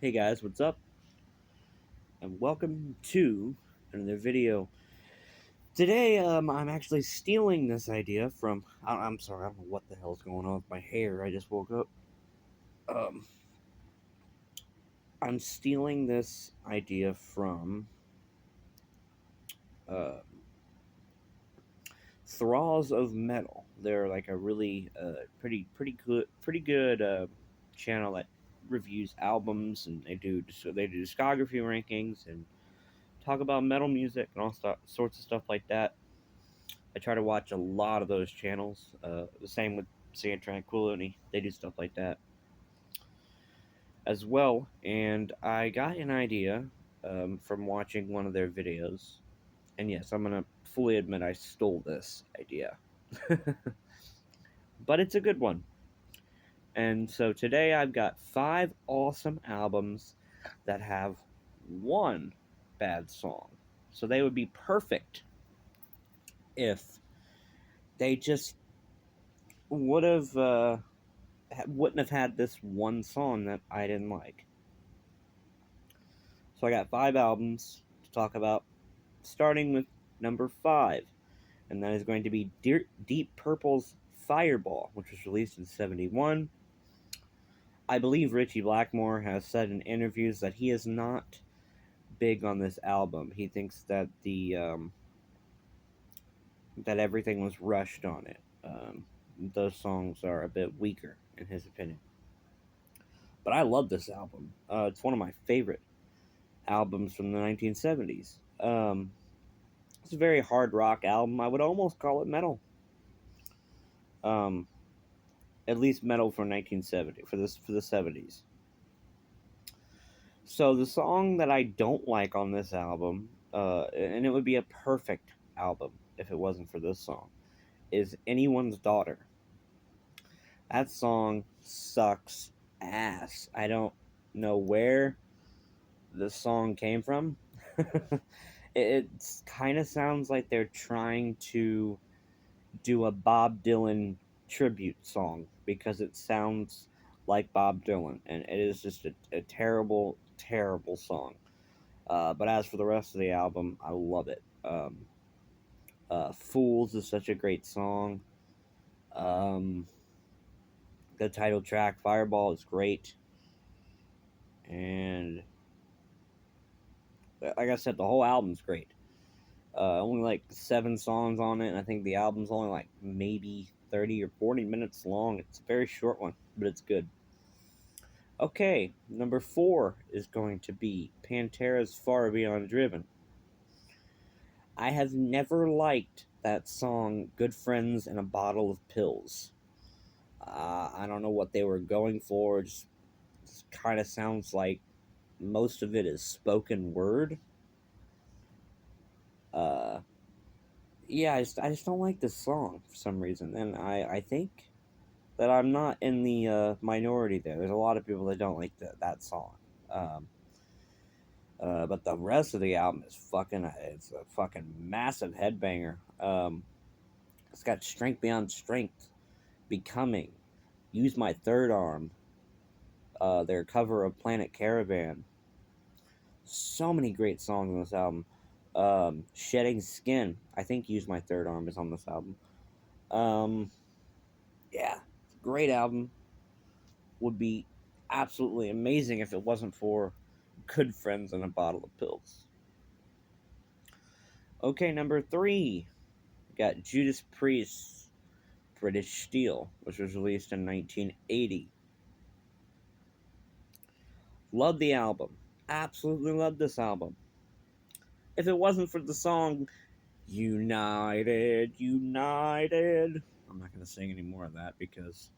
Hey guys, what's up? And welcome to another video. Today, I'm actually stealing this idea from. I'm sorry, I don't know what the hell's going on with my hair. I just woke up. Um, I'm stealing this idea from uh, Thralls of Metal. They're like a really pretty good channel that reviews albums, and they do discography rankings and talk about metal music and sorts of stuff like that. I try to watch a lot of those channels. The same with Sand Tranquility. They do stuff like that as well. And I got an idea from watching one of their videos. And yes, I'm going to fully admit I stole this idea. But it's a good one. And so today I've got 5 awesome albums that have one bad song. So they would be perfect if they just would have wouldn't have had this one song that I didn't like. So I got 5 albums to talk about, starting with number 5, and that is going to be Deep Purple's Fireball, which was released in '71. I believe Richie Blackmore has said in interviews that he is not big on this album. He thinks that that everything was rushed on it. Those songs are a bit weaker, in his opinion. But I love this album. It's one of my favorite albums from the 1970s. It's a very hard rock album. I would almost call it metal. Um, at least metal for 1970 for the 70s. So the song that I don't like on this album, and it would be a perfect album if it wasn't for this song, is Anyone's Daughter. That song sucks ass. I don't know where the song came from. It kind of sounds like they're trying to do a Bob Dylan tribute song because it sounds like Bob Dylan, and it is just a terrible, terrible song. But as for the rest of the album, I love it. Fools is such a great song. Um, the title track, Fireball, is great. And like I said, the whole album's great. Only like 7 songs on it, and I think the album's only like maybe 30 or 40 minutes long. It's a very short one, but it's good. Okay, number 4 is going to be Pantera's Far Beyond Driven. I have never liked that song, Good Friends and a Bottle of Pills. I don't know what they were going for. It just kind of sounds like most of it is spoken word. Uh, yeah, I just don't like this song for some reason, and I think that I'm not in the minority there. There's a lot of people that don't like that song. Um, but the rest of the album is it's a fucking massive headbanger. It's got Strength Beyond Strength, Becoming, Use My Third Arm, their cover of Planet Caravan. So many great songs on this album. Shedding Skin, I think Use My Third Arm is on this album. Um, yeah, great album. Would be absolutely amazing if it wasn't for Good Friends and a Bottle of Pills. Okay, number 3, we got Judas Priest's British Steel, which was released in 1980. Love the album. Absolutely love this album. If it wasn't for the song United, United, I'm not going to sing any more of that because,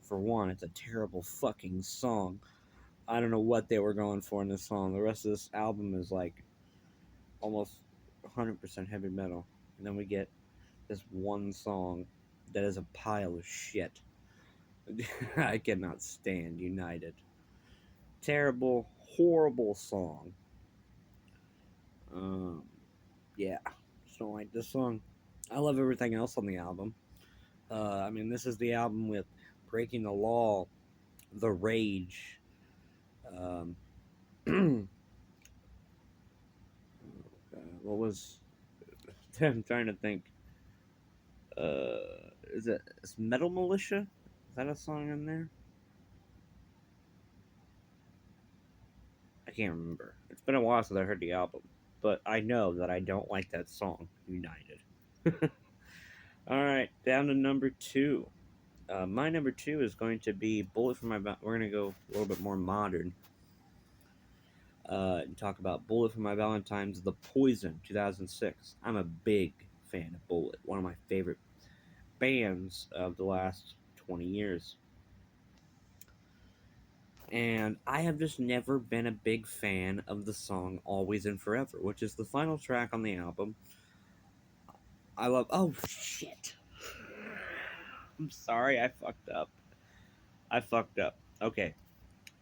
for one, it's a terrible fucking song. I don't know what they were going for in this song. The rest of this album is like almost 100% heavy metal. And then we get this one song that is a pile of shit. I cannot stand United. Terrible, horrible song. Um, yeah, just don't like this song. I love everything else on the album. I mean, this is the album with Breaking the Law, The Rage, um, What was? I'm trying to think. Is Metal Militia? Is that a song in there? I can't remember. It's been a while since I heard the album, but I know that I don't like that song, United. All right, down to number two. My number two is going to be Bullet for My. We're gonna go a little bit more modern. And talk about Bullet for My Valentine's, The Poison, 2006. I'm a big fan of Bullet, one of my favorite bands of the last 20 years. And I have just never been a big fan of the song Always and Forever, which is the final track on the album. I love. Oh, shit. I'm sorry, I fucked up. Okay,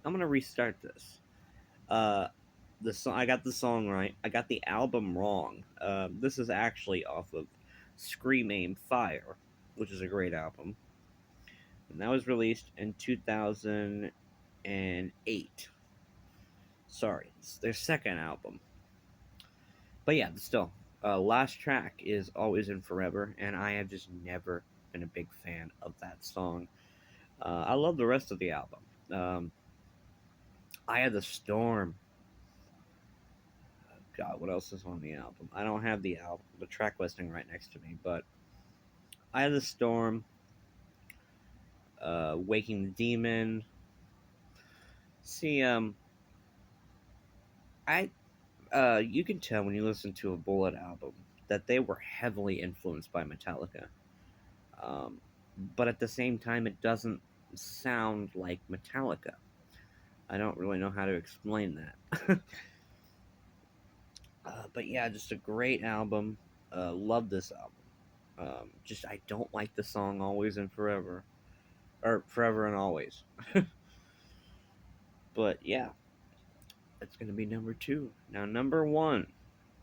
I'm gonna restart this. Uh, the song, I got the song right. I got the album wrong. This is actually off of Scream Aim Fire, which is a great album, and that was released in 2008. Sorry, it's their second album. But yeah, still, last track is Always and Forever, and I have just never been a big fan of that song. I love the rest of the album. Eye of the Storm. God, what else is on the album? I don't have the track listing right next to me, but Eye of the Storm, Waking the Demon. See, I you can tell when you listen to a Bullet album that they were heavily influenced by Metallica. Um, but at the same time, it doesn't sound like Metallica. I don't really know how to explain that. But yeah, just a great album. Love this album. Just I don't like the song "Always and Forever" or "Forever and Always." But yeah, that's gonna be number two. Now number one.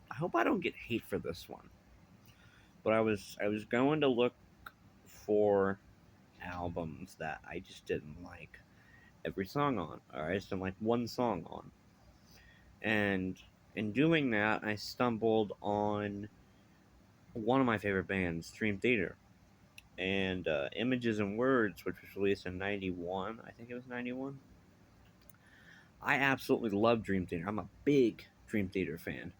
I hope I don't get hate for this one. But I was going to look for albums that I just didn't like every song on, or I just didn't like one song on. And in doing that, I stumbled on one of my favorite bands, Dream Theater, and Images and Words, which was released in '91. I think it was '91. I absolutely love Dream Theater. I'm a big Dream Theater fan.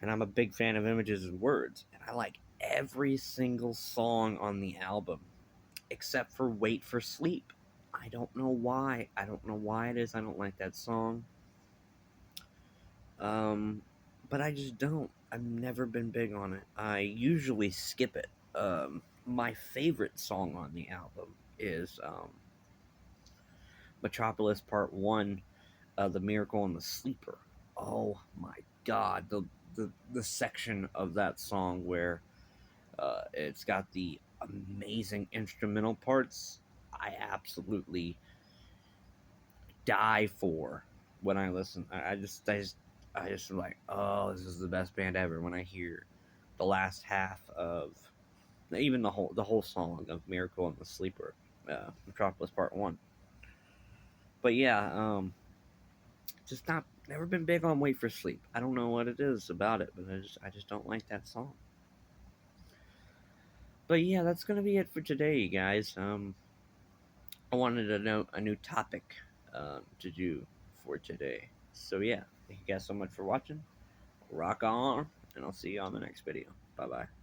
And I'm a big fan of Images and Words. And I like every single song on the album, except for Wait for Sleep. I don't know why. I don't know why it is I don't like that song. Um, but I just don't. I've never been big on it. I usually skip it. My favorite song on the album is Metropolis Part 1, The Miracle and the Sleeper. Oh my god, the section of that song where it's got the amazing instrumental parts, I absolutely die for when I listen. I just like, oh, this is the best band ever when I hear the last half of even the whole song of Miracle and the Sleeper, Metropolis Part 1. But yeah, just not never been big on Wait for Sleep. I don't know what it is about it, but I just don't like that song. But yeah, that's gonna be it for today, you guys. I wanted to know a new topic to do for today. So yeah, thank you guys so much for watching. Rock on, and I'll see you on the next video. Bye bye.